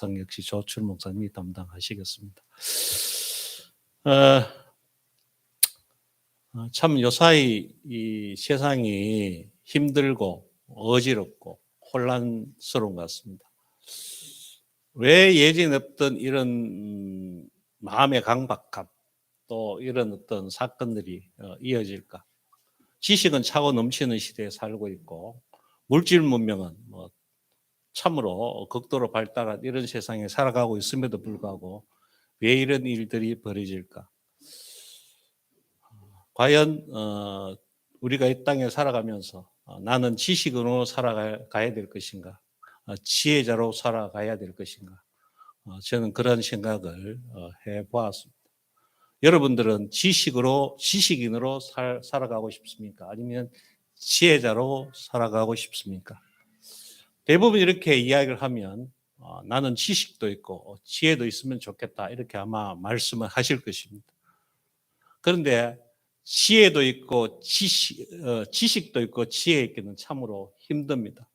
봉사활동 역시 조출 목사님이 담당하시겠습니다. 어, 참 요사이 이 세상이 힘들고 어지럽고 혼란스러운 것 같습니다. 왜 예전 없던 이런 마음의 강박감, 또 이런 어떤 사건들이 이어질까? 지식은 차고 넘치는 시대에 살고 있고 물질 문명은 뭐 참으로 극도로 발달한 이런 세상에 살아가고 있음에도 불구하고 왜 이런 일들이 벌어질까? 과연 우리가 이 땅에 살아가면서 나는 지식으로 살아가야 될 것인가? 지혜자로 살아가야 될 것인가? 저는 그런 생각을 해보았습니다. 여러분들은 지식인으로 살아가고 싶습니까? 아니면 지혜자로 살아가고 싶습니까? 대부분 이렇게 이야기를 하면 나는 지식도 있고 지혜도 있으면 좋겠다 이렇게 아마 말씀을 하실 것입니다. 그런데 지혜도 있고 지식도 있고 지혜 있기는 참으로 힘듭니다.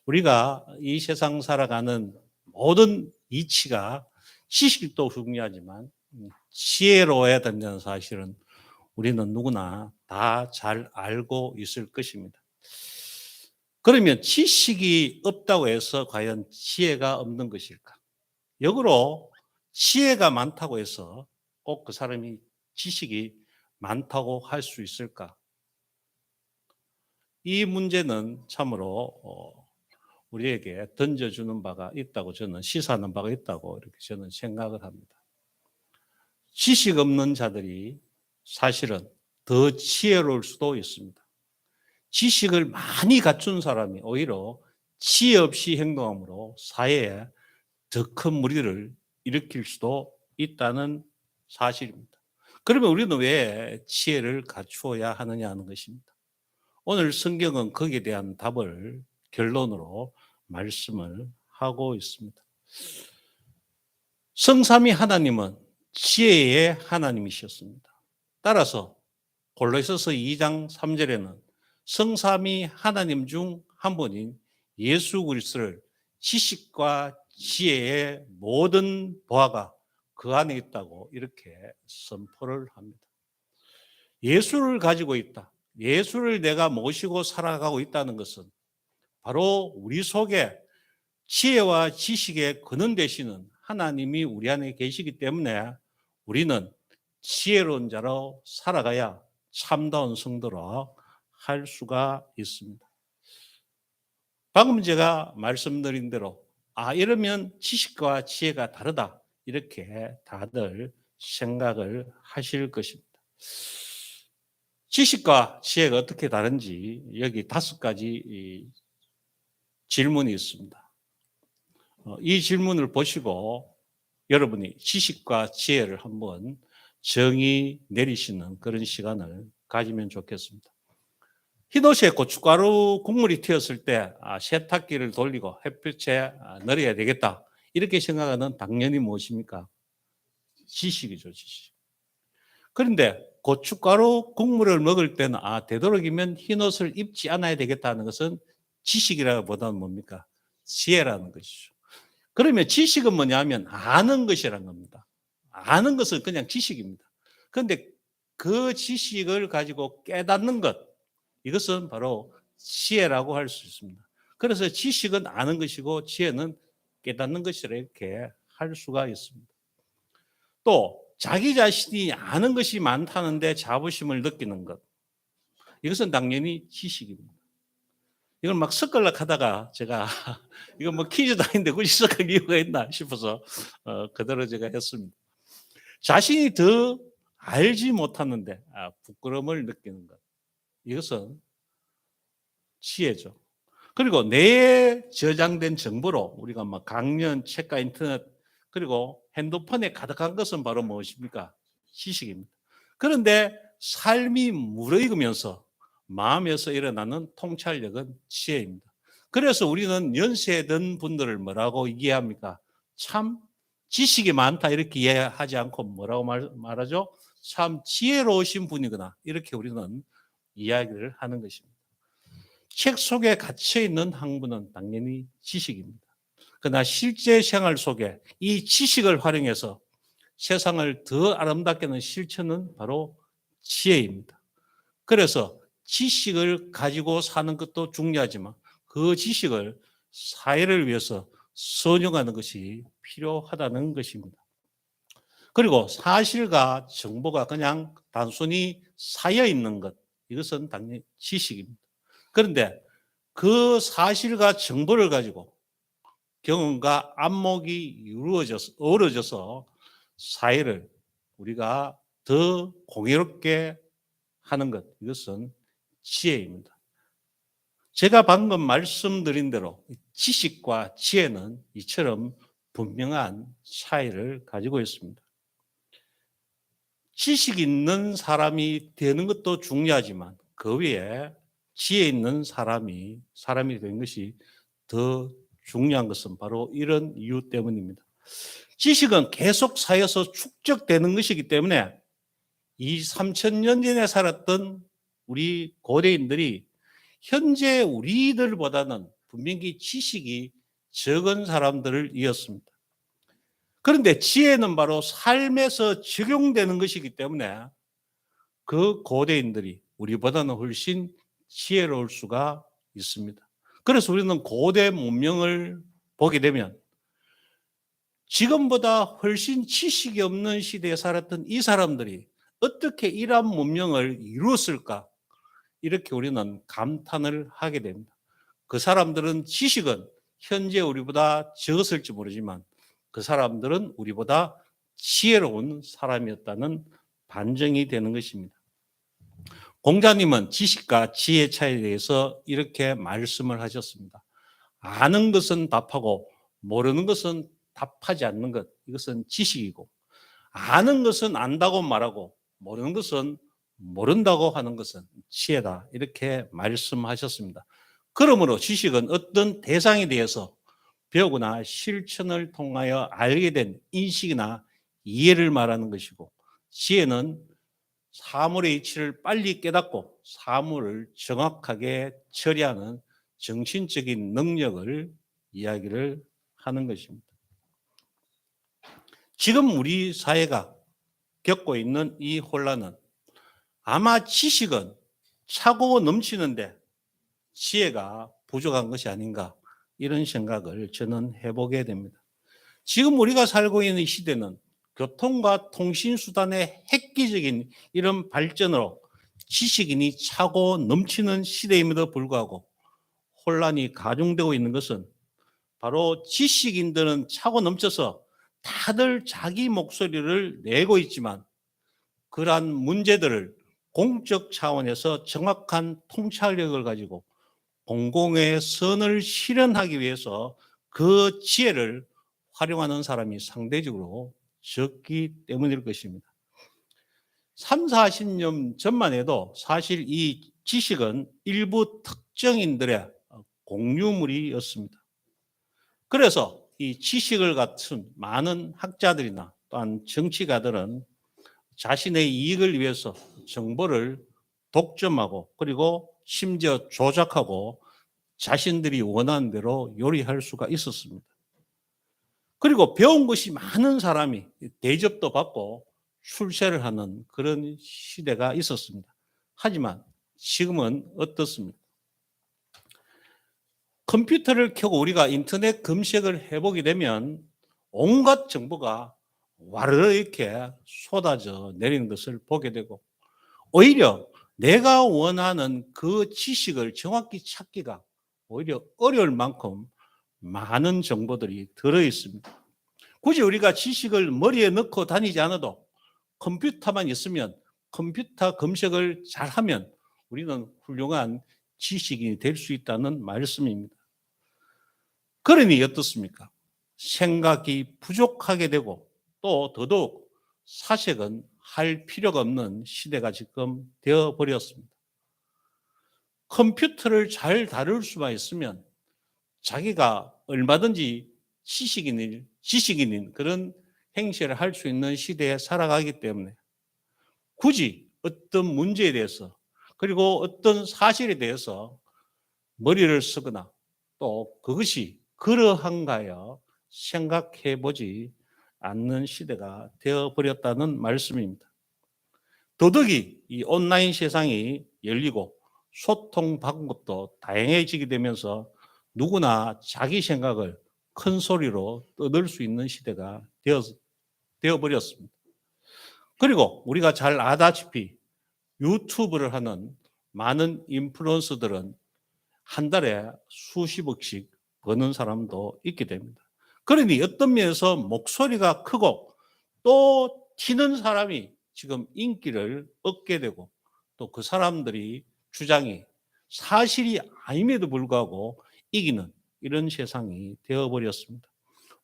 우리가 이 세상 살아가는 모든 이치가 지식도 중요하지만 지혜로워야 된다는 사실은 우리는 누구나 다 잘 알고 있을 것입니다. 그러면 지식이 없다고 해서 과연 지혜가 없는 것일까? 역으로 지혜가 많다고 해서 꼭 그 사람이 지식이 많다고 할 수 있을까? 이 문제는 참으로 우리에게 던져주는 바가 있다고 저는 시사하는 바가 있다고 이렇게 저는 생각을 합니다. 지식 없는 자들이 사실은 더 지혜로울 수도 있습니다. 지식을 많이 갖춘 사람이 오히려 지혜 없이 행동함으로 사회에 더 큰 무리를 일으킬 수도 있다는 사실입니다. 그러면 우리는 왜 지혜를 갖추어야 하느냐 하는 것입니다. 오늘 성경은 거기에 대한 답을 결론으로 말씀을 하고 있습니다. 성삼위 하나님은 지혜의 하나님이셨습니다. 따라서 골로새서 2장 3절에는 성삼위 하나님 중 한 분인 예수 그리스도를 지식과 지혜의 모든 보화가 그 안에 있다고 이렇게 선포를 합니다. 예수를 가지고 있다. 예수를 내가 모시고 살아가고 있다는 것은 바로 우리 속에 지혜와 지식의 근원 되시는 하나님이 우리 안에 계시기 때문에 우리는 지혜로운 자로 살아가야 참다운 성도로 할 수가 있습니다. 방금 제가 말씀드린 대로 이러면 지식과 지혜가 다르다 이렇게 다들 생각을 하실 것입니다. 지식과 지혜가 어떻게 다른지 여기 5가지 질문이 있습니다. 이 질문을 보시고 여러분이 지식과 지혜를 한번 정의 내리시는 그런 시간을 가지면 좋겠습니다. 흰옷에 고춧가루 국물이 튀었을 때 세탁기를 돌리고 햇볕에 널어야 되겠다 이렇게 생각하는 당연히 무엇입니까? 지식이죠, 지식. 그런데 고춧가루 국물을 먹을 때는 되도록이면 흰옷을 입지 않아야 되겠다는 것은 지식이라기보다는 뭡니까? 지혜라는 것이죠. 그러면 지식은 뭐냐면 아는 것이라는 겁니다. 아는 것은 그냥 지식입니다. 그런데 그 지식을 가지고 깨닫는 것, 이것은 바로 지혜라고 할 수 있습니다. 그래서 지식은 아는 것이고 지혜는 깨닫는 것이라 이렇게 할 수가 있습니다. 또 자기 자신이 아는 것이 많다는데 자부심을 느끼는 것, 이것은 당연히 지식입니다. 이걸 막 섞으려고 하다가 제가 이거 뭐 퀴즈도 아닌데 굳이 섞을 이유가 있나 싶어서 그대로 제가 했습니다. 자신이 더 알지 못하는데 부끄러움을 느끼는 것, 이것은 지혜죠. 그리고 뇌에 저장된 정보로 우리가 막 강연, 책과 인터넷 그리고 핸드폰에 가득한 것은 바로 무엇입니까? 지식입니다. 그런데 삶이 무르익으면서 마음에서 일어나는 통찰력은 지혜입니다. 그래서 우리는 연세든 분들을 뭐라고 이해합니까? 참 지식이 많다 이렇게 이해하지 않고 뭐라고 말하죠? 참 지혜로우신 분이구나 이렇게 우리는 이야기를 하는 것입니다. 책 속에 갇혀있는 학문은 당연히 지식입니다. 그러나 실제 생활 속에 이 지식을 활용해서 세상을 더 아름답게 하는 실천은 바로 지혜입니다. 그래서 지식을 가지고 사는 것도 중요하지만 그 지식을 사회를 위해서 선용하는 것이 필요하다는 것입니다. 그리고 사실과 정보가 그냥 단순히 쌓여 있는 것, 이것은 당연히 지식입니다. 그런데 그 사실과 정보를 가지고 경험과 안목이 어우러져서 사회를 우리가 더 공유롭게 하는 것, 이것은 지혜입니다. 제가 방금 말씀드린 대로 지식과 지혜는 이처럼 분명한 차이를 가지고 있습니다. 지식 있는 사람이 되는 것도 중요하지만 그 위에 지혜 있는 사람이 되는 것이 더 중요한 것은 바로 이런 이유 때문입니다. 지식은 계속 쌓여서 축적되는 것이기 때문에 3,000년 전에 살았던 우리 고대인들이 현재 우리들보다는 분명히 지식이 적은 사람들을 이었습니다. 그런데 지혜는 바로 삶에서 적용되는 것이기 때문에 그 고대인들이 우리보다는 훨씬 지혜로울 수가 있습니다. 그래서 우리는 고대 문명을 보게 되면 지금보다 훨씬 지식이 없는 시대에 살았던 이 사람들이 어떻게 이러한 문명을 이루었을까? 이렇게 우리는 감탄을 하게 됩니다. 그 사람들은 지식은 현재 우리보다 적었을지 모르지만 그 사람들은 우리보다 지혜로운 사람이었다는 반증이 되는 것입니다. 공자님은 지식과 지혜 차이에 대해서 이렇게 말씀을 하셨습니다. 아는 것은 답하고 모르는 것은 답하지 않는 것, 이것은 지식이고, 아는 것은 안다고 말하고 모르는 것은 모른다고 하는 것은 지혜다, 이렇게 말씀하셨습니다. 그러므로 지식은 어떤 대상에 대해서 배우거나 실천을 통하여 알게 된 인식이나 이해를 말하는 것이고, 지혜는 사물의 이치를 빨리 깨닫고 사물을 정확하게 처리하는 정신적인 능력을 이야기를 하는 것입니다. 지금 우리 사회가 겪고 있는 이 혼란은 아마 지식은 차고 넘치는데 지혜가 부족한 것이 아닌가, 이런 생각을 저는 해보게 됩니다. 지금 우리가 살고 있는 이 시대는 교통과 통신수단의 획기적인 이런 발전으로 지식인이 차고 넘치는 시대임에도 불구하고 혼란이 가중되고 있는 것은 바로 지식인들은 차고 넘쳐서 다들 자기 목소리를 내고 있지만 그러한 문제들을 공적 차원에서 정확한 통찰력을 가지고 공공의 선을 실현하기 위해서 그 지혜를 활용하는 사람이 상대적으로 적기 때문일 것입니다. 40년 전만 해도 사실 이 지식은 일부 특정인들의 공유물이었습니다. 그래서 이 지식을 갖춘 많은 학자들이나 또한 정치가들은 자신의 이익을 위해서 정보를 독점하고 그리고 심지어 조작하고 자신들이 원하는 대로 요리할 수가 있었습니다. 그리고 배운 것이 많은 사람이 대접도 받고 출세를 하는 그런 시대가 있었습니다. 하지만 지금은 어떻습니까? 컴퓨터를 켜고 우리가 인터넷 검색을 해보게 되면 온갖 정보가 와르르 이렇게 쏟아져 내리는 것을 보게 되고, 오히려 내가 원하는 그 지식을 정확히 찾기가 오히려 어려울 만큼 많은 정보들이 들어 있습니다. 굳이 우리가 지식을 머리에 넣고 다니지 않아도 컴퓨터만 있으면, 컴퓨터 검색을 잘하면 우리는 훌륭한 지식인이 될 수 있다는 말씀입니다. 그러니 어떻습니까? 생각이 부족하게 되고 또 더더욱 사색은 할 필요가 없는 시대가 지금 되어버렸습니다. 컴퓨터를 잘 다룰 수만 있으면 자기가 얼마든지 지식인인 그런 행세를 할 수 있는 시대에 살아가기 때문에 굳이 어떤 문제에 대해서 그리고 어떤 사실에 대해서 머리를 쓰거나 또 그것이 그러한가요? 생각해 보지 않는 시대가 되어버렸다는 말씀입니다. 더더욱이 이 온라인 세상이 열리고 소통 방법도 다양해지게 되면서 누구나 자기 생각을 큰 소리로 떠들 수 있는 시대가 되어버렸습니다. 그리고 우리가 잘 아다시피 유튜브를 하는 많은 인플루언서들은 한 달에 수십억씩 버는 사람도 있게 됩니다. 그러니 어떤 면에서 목소리가 크고 또 튀는 사람이 지금 인기를 얻게 되고 또 그 사람들이 주장이 사실이 아님에도 불구하고 이기는 이런 세상이 되어버렸습니다.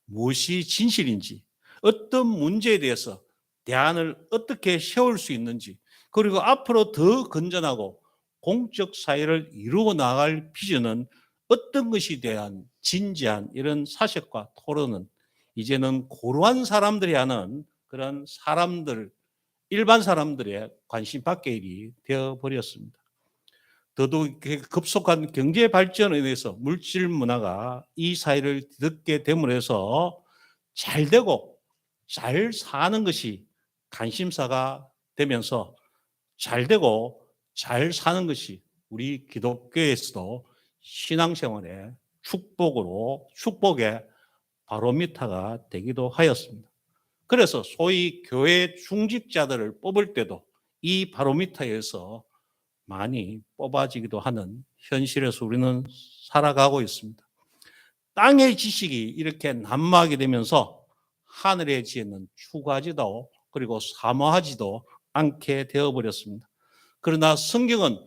무엇이 진실인지, 어떤 문제에 대해서 대안을 어떻게 세울 수 있는지, 그리고 앞으로 더 건전하고 공적 사회를 이루어 나갈 비전은 어떤 것이 대한 진지한 이런 사색과 토론은 이제는 고루한 사람들이 하는 그런 사람들, 일반 사람들의 관심 밖의 일이 되어버렸습니다. 더더욱 급속한 경제 발전에 의해서 물질 문화가 이 사회를 뒤덮게 됨으로 해서 잘 되고 잘 사는 것이 관심사가 되면서 잘 되고 잘 사는 것이 우리 기독교에서도 신앙생활의 축복의 바로미터가 되기도 하였습니다. 그래서 소위 교회 중직자들을 뽑을 때도 이 바로미터에서 많이 뽑아지기도 하는 현실에서 우리는 살아가고 있습니다. 땅의 지식이 이렇게 난무하게 되면서 하늘의 지혜는 추구하지도 그리고 사모하지도 않게 되어버렸습니다. 그러나 성경은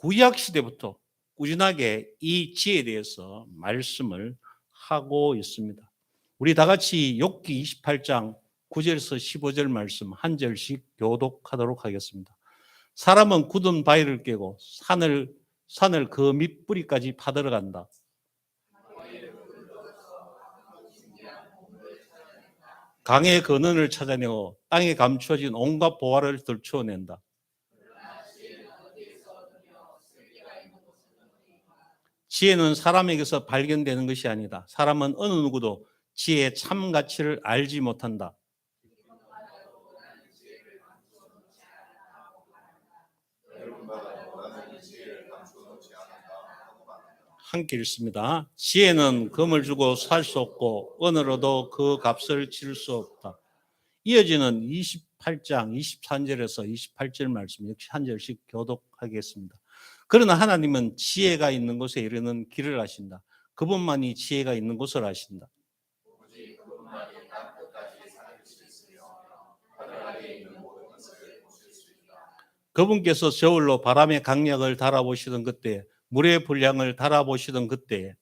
구약시대부터 꾸준하게 이 지혜에 대해서 말씀을 하고 있습니다. 우리 다 같이 욥기 28장 9절에서 15절 말씀 한 절씩 교독하도록 하겠습니다. 사람은 굳은 바위를 깨고 산을 그 밑뿌리까지 파들어간다. 강의 근원을 찾아내고 땅에 감추어진 온갖 보화를 들추어낸다. 지혜는 사람에게서 발견되는 것이 아니다. 사람은 어느 누구도 지혜의 참 가치를 알지 못한다. 함께 읽습니다. 지혜는 금을 주고 살 수 없고 은으로도 그 값을 치를 수 없다. 이어지는 28장 23절에서 28절 말씀 역시 한 절씩 교독하겠습니다. 그러나 하나님은 지혜가 있는 곳에 이르는 길을 아신다. 그분만이 지혜가 있는 곳을 아신다. 그분께서 저울로 바람의 강약을 달아보시던 그때, 물의 분량을 달아보시던 그때,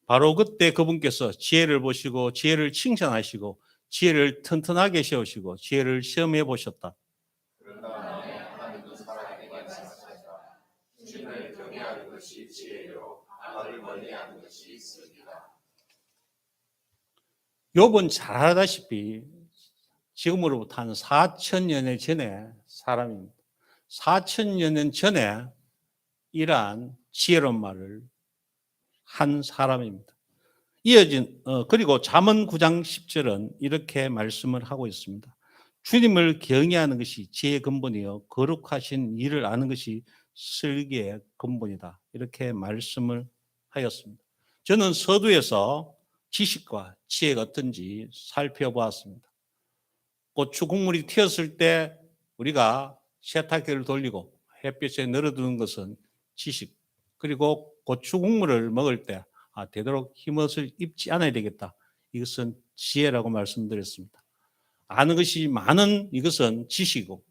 바로 그때 그분께서 지혜를 보시고 지혜를 칭찬하시고 지혜를 튼튼하게 세우시고 지혜를 시험해 보셨다. 욥은 잘 알다시피 지금으로부터 한 4천여 년 전에 사람입니다. 4천여 년 전에 이러한 지혜로운 말을 한 사람입니다. 그리고 잠언 9장 10절은 이렇게 말씀을 하고 있습니다. 주님을 경외하는 것이 지혜의 근본이요 거룩하신 일을 아는 것이 슬기의 근본이다. 이렇게 말씀을 하였습니다. 저는 서두에서 지식과 지혜가 어떤지 살펴보았습니다. 고추 국물이 튀었을 때 우리가 세탁기를 돌리고 햇빛에 널어두는 것은 지식. 그리고 고추 국물을 먹을 때 되도록 흰옷을 입지 않아야 되겠다. 이것은 지혜라고 말씀드렸습니다. 아는 것이 많은 이것은 지식이고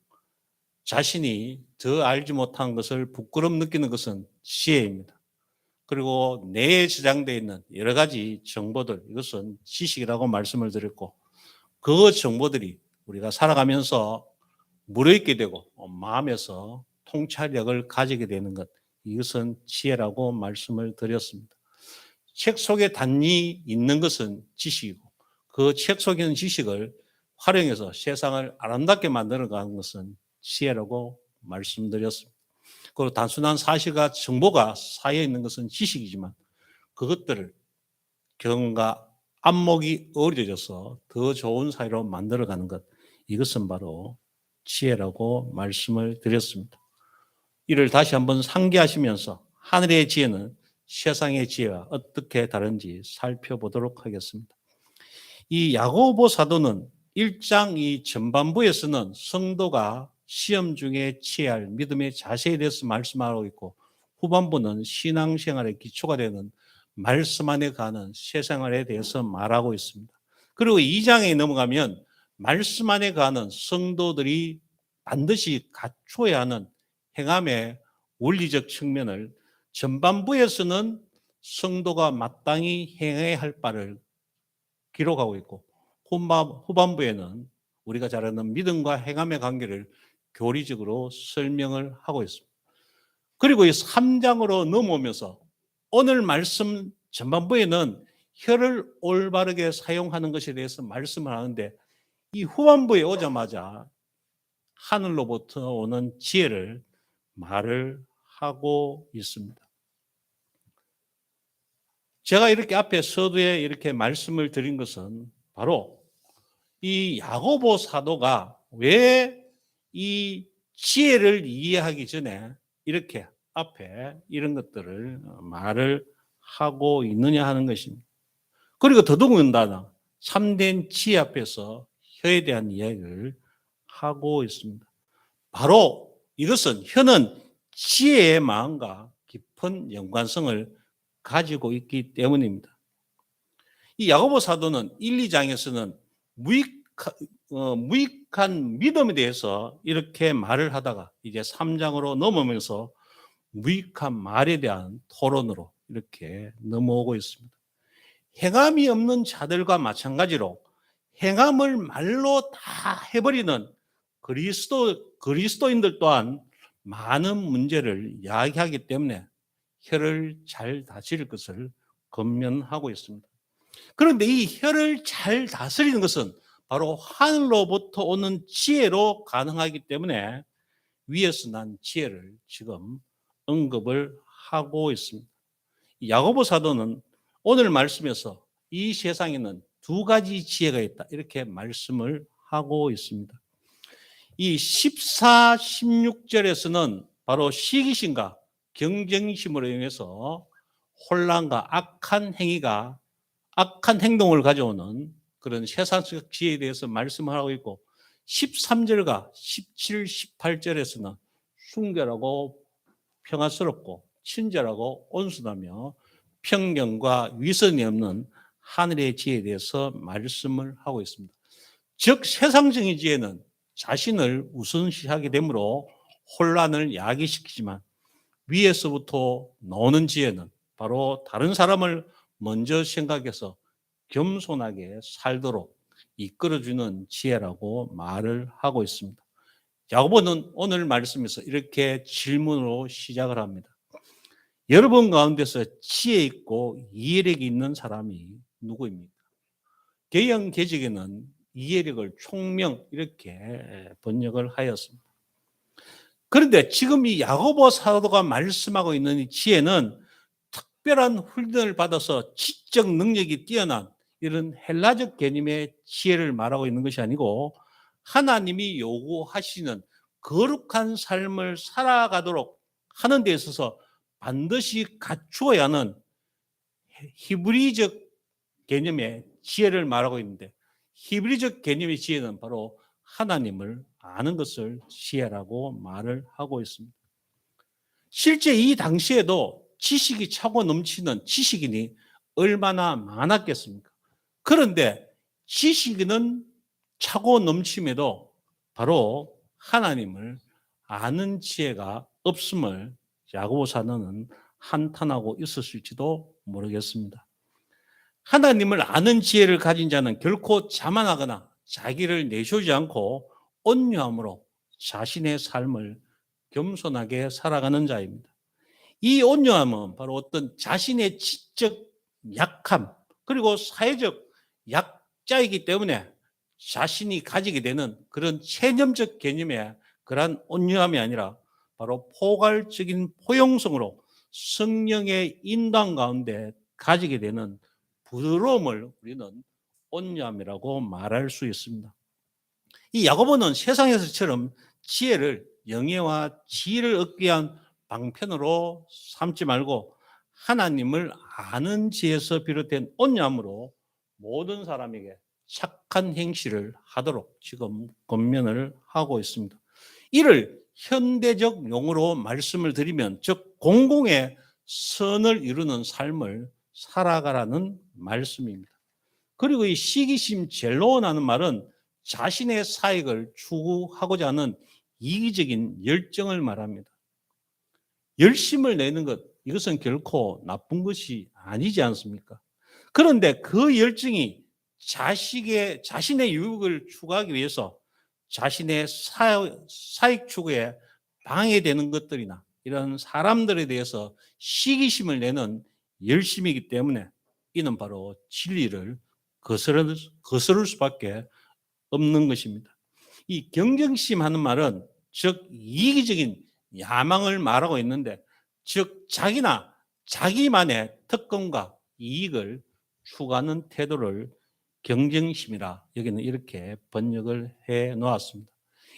자신이 더 알지 못한 것을 부끄럼 느끼는 것은 지혜입니다. 그리고 뇌에 저장되어 있는 여러 가지 정보들 이것은 지식이라고 말씀을 드렸고 그 정보들이 우리가 살아가면서 무르익게 되고 마음에서 통찰력을 가지게 되는 것 이것은 지혜라고 말씀을 드렸습니다. 책 속에 단히 있는 것은 지식이고 그 책 속에 있는 지식을 활용해서 세상을 아름답게 만들어가는 것은 지혜라고 말씀드렸습니다. 그리고 단순한 사실과 정보가 쌓여 있는 것은 지식이지만 그것들을 경과 안목이 어우러져서 더 좋은 사회로 만들어가는 것, 이것은 바로 지혜라고 말씀을 드렸습니다. 이를 다시 한번 상기하시면서 하늘의 지혜는 세상의 지혜와 어떻게 다른지 살펴보도록 하겠습니다. 이 야고보 사도는 1장 이 전반부에서는 성도가 시험 중에 취해야 할 믿음의 자세에 대해서 말씀하고 있고, 후반부는 신앙생활의 기초가 되는 말씀 안에 가는 세상에 대해서 말하고 있습니다. 그리고 2장에 넘어가면 말씀 안에 가는 성도들이 반드시 갖춰야 하는 행함의 원리적 측면을 전반부에서는 성도가 마땅히 행해야 할 바를 기록하고 있고, 후반부에는 우리가 잘 아는 믿음과 행함의 관계를 교리적으로 설명을 하고 있습니다. 그리고 이 3장으로 넘어오면서 오늘 말씀 전반부에는 혀를 올바르게 사용하는 것에 대해서 말씀을 하는데, 이 후반부에 오자마자 하늘로부터 오는 지혜를 말을 하고 있습니다. 제가 이렇게 앞에 서두에 이렇게 말씀을 드린 것은 바로 이 야고보 사도가 왜 이 지혜를 이해하기 전에 이렇게 앞에 이런 것들을 말을 하고 있느냐 하는 것입니다. 그리고 더더군다나 참된 지혜 앞에서 혀에 대한 이야기를 하고 있습니다. 바로 이것은 혀는 지혜의 마음과 깊은 연관성을 가지고 있기 때문입니다. 이 야고보 사도는 1, 2장에서는 무익한 믿음에 대해서 이렇게 말을 하다가 이제 3장으로 넘어오면서 무익한 말에 대한 토론으로 이렇게 넘어오고 있습니다. 행함이 없는 자들과 마찬가지로 행함을 말로 다 해버리는 그리스도인들 또한 많은 문제를 이야기하기 때문에 혀를 잘 다스릴 것을 권면하고 있습니다. 그런데 이 혀를 잘 다스리는 것은 바로 하늘로부터 오는 지혜로 가능하기 때문에 위에서 난 지혜를 지금 언급을 하고 있습니다. 야고보 사도는 오늘 말씀에서 이 세상에는 두 가지 지혜가 있다, 이렇게 말씀을 하고 있습니다. 이 14, 16절에서는 바로 시기심과 경쟁심으로 인해서 혼란과 악한 행동을 가져오는 그런 세상적 지혜에 대해서 말씀을 하고 있고, 13절과 17, 18절에서는 순결하고 평화스럽고 친절하고 온순하며 편견과 위선이 없는 하늘의 지혜에 대해서 말씀을 하고 있습니다. 즉 세상적인 지혜는 자신을 우선시하게 되므로 혼란을 야기시키지만, 위에서부터 나오는 지혜는 바로 다른 사람을 먼저 생각해서 겸손하게 살도록 이끌어주는 지혜라고 말을 하고 있습니다. 야고보는 오늘 말씀에서 이렇게 질문으로 시작을 합니다. 여러분 가운데서 지혜 있고 이해력이 있는 사람이 누구입니까? 개영 개직에는 이해력을 총명 이렇게 번역을 하였습니다. 그런데 지금 이 야고보 사도가 말씀하고 있는 이 지혜는 특별한 훈련을 받아서 지적 능력이 뛰어난 이런 헬라적 개념의 지혜를 말하고 있는 것이 아니고, 하나님이 요구하시는 거룩한 삶을 살아가도록 하는 데 있어서 반드시 갖추어야 하는 히브리적 개념의 지혜를 말하고 있는데, 히브리적 개념의 지혜는 바로 하나님을 아는 것을 지혜라고 말을 하고 있습니다. 실제 이 당시에도 지식이 차고 넘치는 지식인이 얼마나 많았겠습니까? 그런데 지식인은 차고 넘침에도 바로 하나님을 아는 지혜가 없음을 야고보 사도는 한탄하고 있었을지도 모르겠습니다. 하나님을 아는 지혜를 가진 자는 결코 자만하거나 자기를 내세우지 않고 온유함으로 자신의 삶을 겸손하게 살아가는 자입니다. 이 온유함은 바로 어떤 자신의 지적 약함 그리고 사회적 약자이기 때문에 자신이 가지게 되는 그런 체념적 개념의 그러한 온유함이 아니라 바로 포괄적인 포용성으로 성령의 인도함 가운데 가지게 되는 부드러움을 우리는 온유함이라고 말할 수 있습니다. 이 야고보는 세상에서처럼 지혜를 영예와 지혜를 얻기 위한 방편으로 삼지 말고 하나님을 아는 지혜에서 비롯된 온유함으로 모든 사람에게 착한 행실을 하도록 지금 권면을 하고 있습니다. 이를 현대적 용어로 말씀을 드리면 즉 공공의 선을 이루는 삶을 살아가라는 말씀입니다. 그리고 이 시기심 젤로라는 말은 자신의 사익을 추구하고자 하는 이기적인 열정을 말합니다. 열심을 내는 것, 이것은 결코 나쁜 것이 아니지 않습니까? 그런데 그 열정이 자신의 유익을 추구하기 위해서 자신의 사익 추구에 방해되는 것들이나 이런 사람들에 대해서 시기심을 내는 열심이기 때문에 이는 바로 진리를 거스를 수밖에 없는 것입니다. 이 경쟁심 하는 말은 즉 이기적인 야망을 말하고 있는데 즉 자기나 자기만의 특권과 이익을 추구하는 태도를 경쟁심이라 여기는 이렇게 번역을 해 놓았습니다.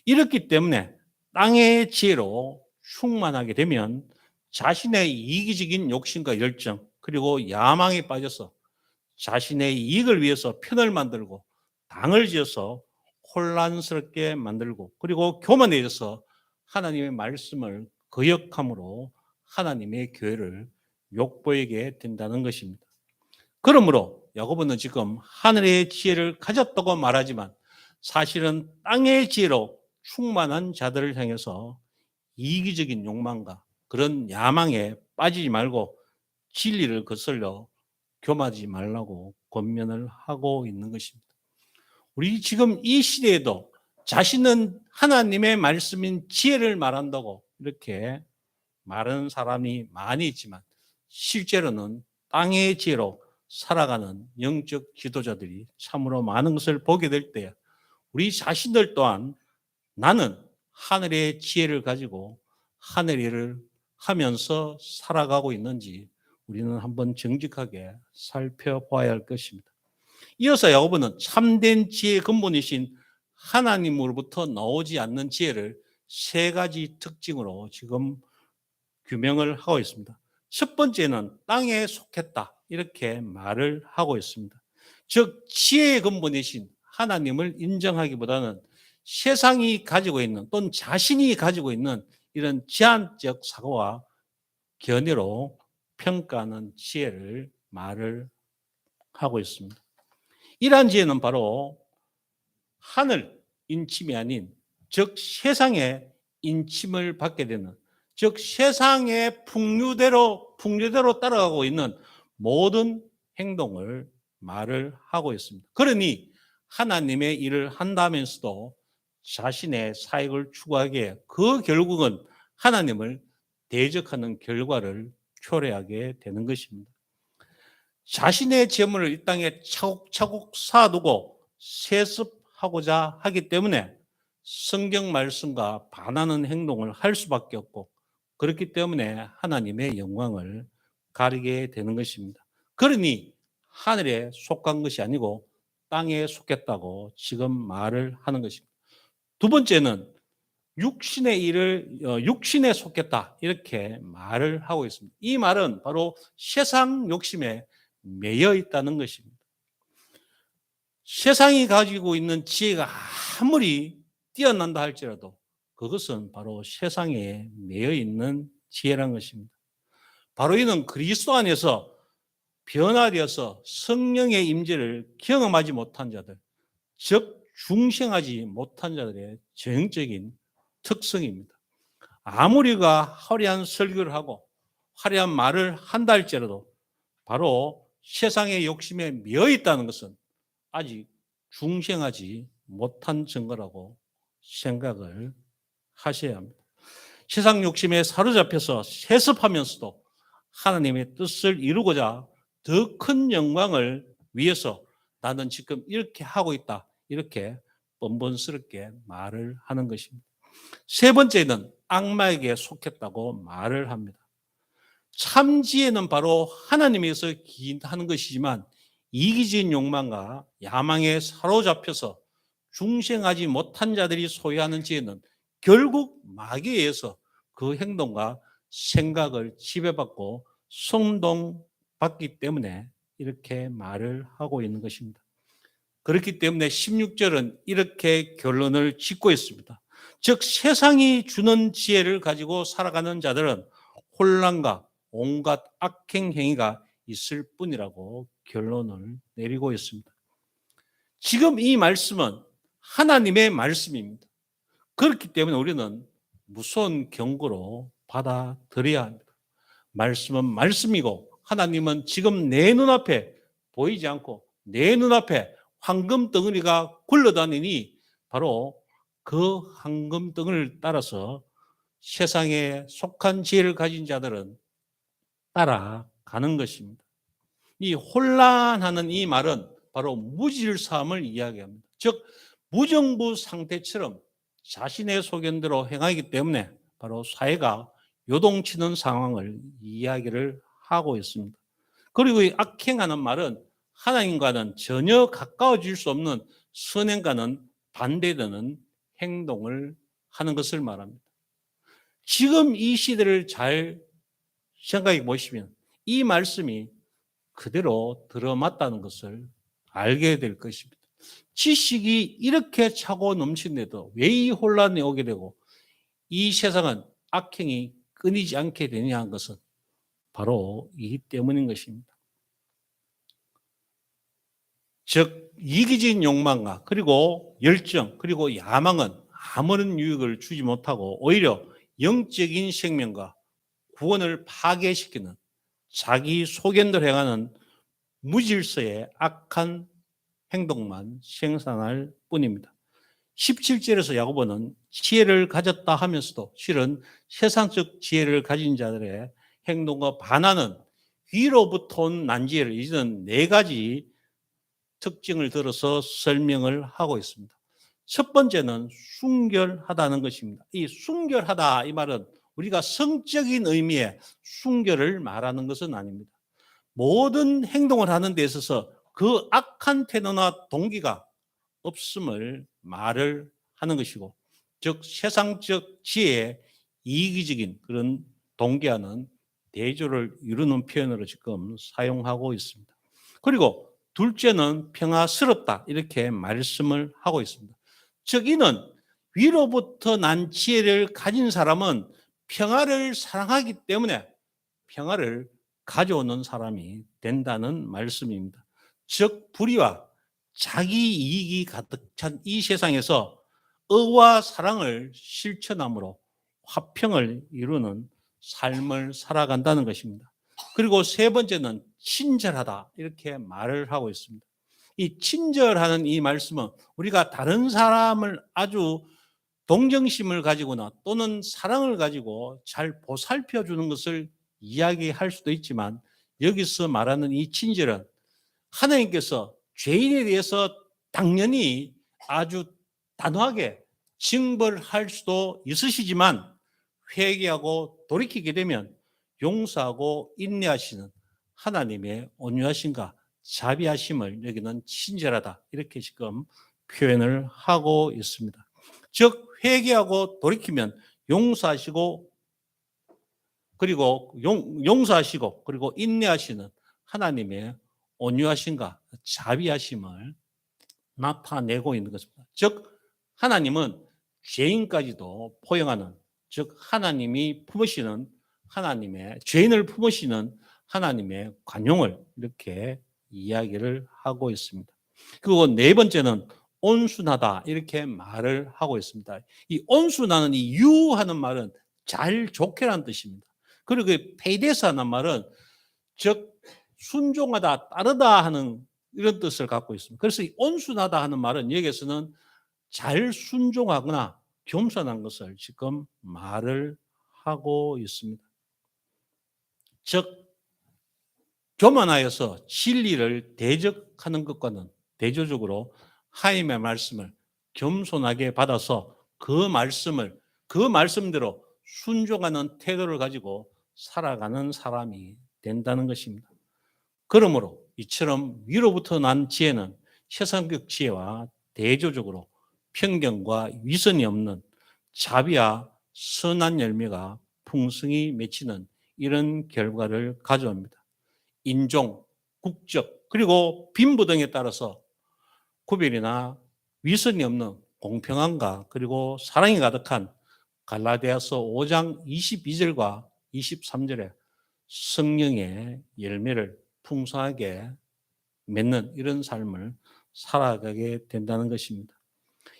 이렇기 때문에 땅의 지혜로 충만하게 되면 자신의 이기적인 욕심과 열정 그리고 야망에 빠져서 자신의 이익을 위해서 편을 만들고 당을 지어서 혼란스럽게 만들고 그리고 교만해져서 하나님의 말씀을 거역함으로 하나님의 교회를 욕보이게 된다는 것입니다. 그러므로 야고보는 지금 하늘의 지혜를 가졌다고 말하지만 사실은 땅의 지혜로 충만한 자들을 향해서 이기적인 욕망과 그런 야망에 빠지지 말고 진리를 거슬러 교만하지 말라고 권면을 하고 있는 것입니다. 우리 지금 이 시대에도 자신은 하나님의 말씀인 지혜를 말한다고 이렇게 말하는 사람이 많이 있지만 실제로는 땅의 지혜로 살아가는 영적 지도자들이 참으로 많은 것을 보게 될 때 우리 자신들 또한 나는 하늘의 지혜를 가지고 하늘의 일을 하면서 살아가고 있는지 우리는 한번 정직하게 살펴봐야 할 것입니다. 이어서 야고보는 참된 지혜의 근본이신 하나님으로부터 나오지 않는 지혜를 세 가지 특징으로 지금 규명을 하고 있습니다. 첫 번째는 땅에 속했다 이렇게 말을 하고 있습니다. 즉 지혜의 근본이신 하나님을 인정하기보다는 세상이 가지고 있는 또는 자신이 가지고 있는 이런 제한적 사고와 견해로 평가하는 지혜를 말을 하고 있습니다. 이러한 지혜는 바로 하늘 인침이 아닌 즉 세상의 인침을 받게 되는 즉 세상의 풍류대로 따라가고 있는 모든 행동을 말을 하고 있습니다. 그러니 하나님의 일을 한다면서도 자신의 사익을 추구하기에 그 결국은 하나님을 대적하는 결과를 초래하게 되는 것입니다. 자신의 재물을 이 땅에 차곡차곡 쌓아두고 세습하고자 하기 때문에 성경 말씀과 반하는 행동을 할 수밖에 없고 그렇기 때문에 하나님의 영광을 가리게 되는 것입니다. 그러니 하늘에 속한 것이 아니고 땅에 속했다고 지금 말을 하는 것입니다. 두 번째는 육신의 일을 육신에 속했다 이렇게 말을 하고 있습니다. 이 말은 바로 세상 욕심에 매여 있다는 것입니다. 세상이 가지고 있는 지혜가 아무리 뛰어난다 할지라도 그것은 바로 세상에 매여 있는 지혜라는 것입니다. 바로 이는 그리스도 안에서 변화되어서 성령의 임재를 경험하지 못한 자들, 즉 중생하지 못한 자들의 전형적인 특성입니다. 아무리가 화려한 설교를 하고 화려한 말을 한다 할지라도 바로 세상의 욕심에 매여 있다는 것은 아직 중생하지 못한 증거라고 생각을 하셔야 합니다. 세상 욕심에 사로잡혀서 세습하면서도 하나님의 뜻을 이루고자 더 큰 영광을 위해서 나는 지금 이렇게 하고 있다. 이렇게 뻔뻔스럽게 말을 하는 것입니다. 세 번째는 악마에게 속했다고 말을 합니다. 참 지혜는 바로 하나님에서 기인하는 것이지만 이기적인 욕망과 야망에 사로잡혀서 중생하지 못한 자들이 소유하는 지혜는 결국 마귀에 의해서 그 행동과 생각을 지배받고 선동받기 때문에 이렇게 말을 하고 있는 것입니다. 그렇기 때문에 16절은 이렇게 결론을 짓고 있습니다. 즉 세상이 주는 지혜를 가지고 살아가는 자들은 혼란과 온갖 악행 행위가 있을 뿐이라고 결론을 내리고 있습니다. 지금 이 말씀은 하나님의 말씀입니다. 그렇기 때문에 우리는 무서운 경고로 받아들여야 합니다. 말씀은 말씀이고 하나님은 지금 내 눈앞에 보이지 않고 내 눈앞에 황금 덩어리가 굴러다니니 바로 그 황금 덩어리를 따라서 세상에 속한 지혜를 가진 자들은 따라가는 것입니다. 이 혼란하는 이 말은 바로 무질서함을 이야기합니다. 즉 무정부 상태처럼 자신의 소견대로 행하기 때문에 바로 사회가 요동치는 상황을 이야기를 하고 있습니다. 그리고 이 악행하는 말은 하나님과는 전혀 가까워질 수 없는 선행과는 반대되는 행동을 하는 것을 말합니다. 지금 이 시대를 잘 생각해 보시면 이 말씀이 그대로 들어맞다는 것을 알게 될 것입니다. 지식이 이렇게 차고 넘치는데도 왜 이 혼란이 오게 되고 이 세상은 악행이 끊이지 않게 되냐 한 것은 바로 이 때문인 것입니다. 즉 이기적인 욕망과 그리고 열정 그리고 야망은 아무런 유익을 주지 못하고 오히려 영적인 생명과 구원을 파괴시키는 자기 소견대로 행하는 무질서의 악한 행동만 생산할 뿐입니다. 17절에서 야고보는 지혜를 가졌다 하면서도 실은 세상적 지혜를 가진 자들의 행동과 반하는 위로부터 온 난지혜를 이제는 네 가지 특징을 들어서 설명을 하고 있습니다. 첫 번째는 순결하다는 것입니다. 이 순결하다 이 말은 우리가 성적인 의미의 순결을 말하는 것은 아닙니다. 모든 행동을 하는 데 있어서 그 악한 태도나 동기가 없음을 말을 하는 것이고 즉 세상적 지혜에 이기적인 그런 동기와는 대조를 이루는 표현으로 지금 사용하고 있습니다. 그리고 둘째는 평화스럽다 이렇게 말씀을 하고 있습니다. 즉 이는 위로부터 난 지혜를 가진 사람은 평화를 사랑하기 때문에 평화를 가져오는 사람이 된다는 말씀입니다. 즉 불의와 자기 이익이 가득 찬 이 세상에서 의와 사랑을 실천함으로 화평을 이루는 삶을 살아간다는 것입니다. 그리고 세 번째는 친절하다 이렇게 말을 하고 있습니다. 이 친절하는 이 말씀은 우리가 다른 사람을 아주 동정심을 가지거나 또는 사랑을 가지고 잘 보살펴 주는 것을 이야기할 수도 있지만 여기서 말하는 이 친절은 하나님께서 죄인에 대해서 당연히 아주 단호하게 징벌할 수도 있으시지만 회개하고 돌이키게 되면 용서하고 인내하시는 하나님의 온유하심과 자비하심을 여기는 친절하다 이렇게 지금 표현을 하고 있습니다. 즉 회개하고 돌이키면 용서하시고 그리고 용서하시고 그리고 인내하시는 하나님의 온유하심과 자비하심을 나타내고 있는 것입니다. 즉 하나님은 죄인까지도 포용하는 즉 하나님이 품으시는 하나님의 죄인을 품으시는 하나님의 관용을 이렇게 이야기를 하고 있습니다. 그리고 네 번째는 온순하다 이렇게 말을 하고 있습니다. 이 온순하는 이 유하는 말은 잘 좋게라는 뜻입니다. 그리고 그 페이데스하는 말은 즉 순종하다 따르다 하는 이런 뜻을 갖고 있습니다. 그래서 이 온순하다 하는 말은 여기에서는 잘 순종하거나 겸손한 것을 지금 말을 하고 있습니다. 즉 교만하여서 진리를 대적하는 것과는 대조적으로 하나님의 말씀을 겸손하게 받아서 그 말씀을 그 말씀대로 순종하는 태도를 가지고 살아가는 사람이 된다는 것입니다. 그러므로 이처럼 위로부터 난 지혜는 세상적 지혜와 대조적으로 편견과 위선이 없는 자비와 선한 열매가 풍성히 맺히는 이런 결과를 가져옵니다. 인종, 국적, 그리고 빈부 등에 따라서 구별이나 위선이 없는 공평함과 그리고 사랑이 가득한 갈라디아서 5장 22절과 23절에 성령의 열매를 풍성하게 맺는 이런 삶을 살아가게 된다는 것입니다.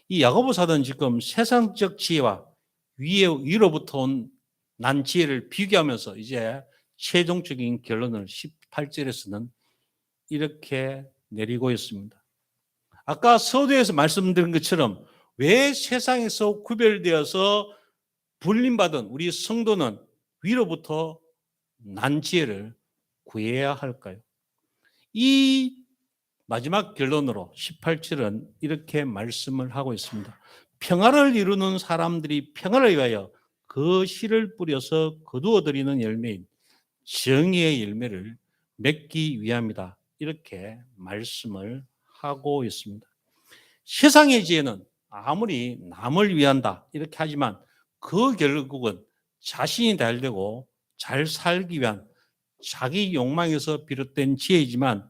이 야고보 사도는 지금 세상적 지혜와 위로부터 온 난 지혜를 비교하면서 이제 최종적인 결론을 18절에서는 이렇게 내리고 있습니다. 아까 서두에서 말씀드린 것처럼 왜 세상에서 구별되어서 불림받은 우리 성도는 위로부터 난 지혜를 구해야 할까요? 이 마지막 결론으로 18절은 이렇게 말씀을 하고 있습니다. 평화를 이루는 사람들이 평화를 위하여 그 씨를 뿌려서 거두어들이는 열매인 정의의 열매를 맺기 위함이다. 이렇게 말씀을 하고 있습니다. 세상의 지혜는 아무리 남을 위한다 이렇게 하지만 그 결국은 자신이 잘 되고 잘 살기 위한 자기 욕망에서 비롯된 지혜이지만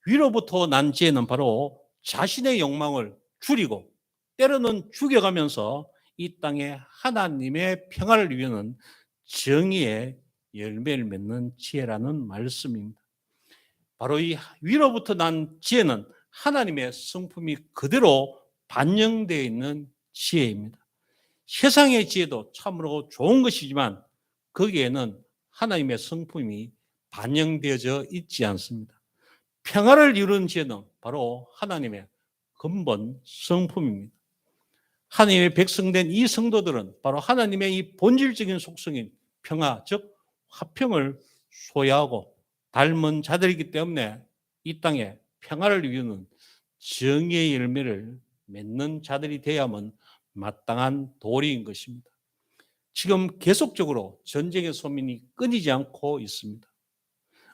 위로부터 난 지혜는 바로 자신의 욕망을 줄이고 때로는 죽여가면서 이 땅에 하나님의 평화를 위하는 정의의 열매를 맺는 지혜라는 말씀입니다. 바로 이 위로부터 난 지혜는 하나님의 성품이 그대로 반영되어 있는 지혜입니다. 세상의 지혜도 참으로 좋은 것이지만 거기에는 하나님의 성품이 반영되어져 있지 않습니다. 평화를 이루는 지혜는 바로 하나님의 근본 성품입니다. 하나님의 백성된 이 성도들은 바로 하나님의 이 본질적인 속성인 평화, 즉 화평을 소유하고 닮은 자들이기 때문에 이 땅에 평화를 이루는 정의의 열매를 맺는 자들이 되어야만 마땅한 도리인 것입니다. 지금 계속적으로 전쟁의 소민이 끊이지 않고 있습니다.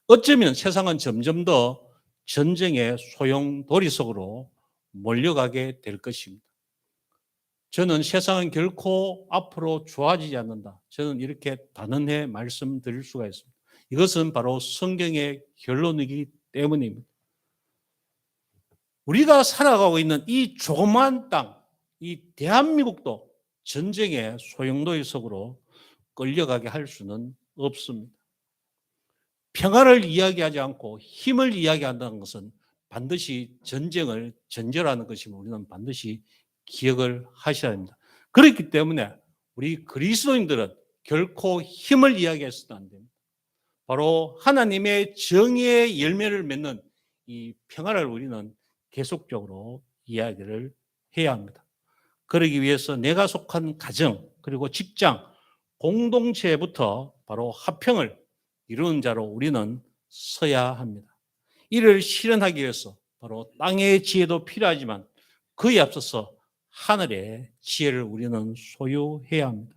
어쩌면 세상은 점점 더 전쟁의 소용돌이 속으로 몰려가게 될 것입니다. 저는 세상은 결코 앞으로 좋아지지 않는다. 저는 이렇게 단언해 말씀드릴 수가 있습니다. 이것은 바로 성경의 결론이기 때문입니다. 우리가 살아가고 있는 이 조그마한 땅, 이 대한민국도 전쟁의 소용돌이 속으로 끌려가게 할 수는 없습니다. 평화를 이야기하지 않고 힘을 이야기한다는 것은 반드시 전쟁을 전제하는 것이면 우리는 반드시 기억을 하셔야 합니다. 그렇기 때문에 우리 그리스도인들은 결코 힘을 이야기해서는 안 됩니다. 바로 하나님의 정의의 열매를 맺는 이 평화를 우리는 계속적으로 이야기를 해야 합니다. 그러기 위해서 내가 속한 가정 그리고 직장, 공동체부터 바로 화평을 이루는 자로 우리는 서야 합니다. 이를 실현하기 위해서 바로 땅의 지혜도 필요하지만 그에 앞서서 하늘의 지혜를 우리는 소유해야 합니다.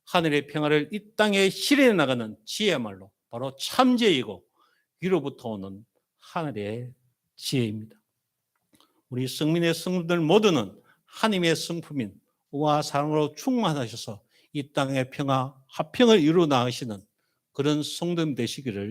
하늘의 평화를 이 땅에 실현해 나가는 지혜야말로 바로 참지혜이고 위로부터 오는 하늘의 지혜입니다. 우리 성민의 성도들 모두는 하나님의 성품인 우와 사랑으로 충만하셔서 이 땅의 평화, 화평을 이루어 나가시는 그런 성도님 되시기를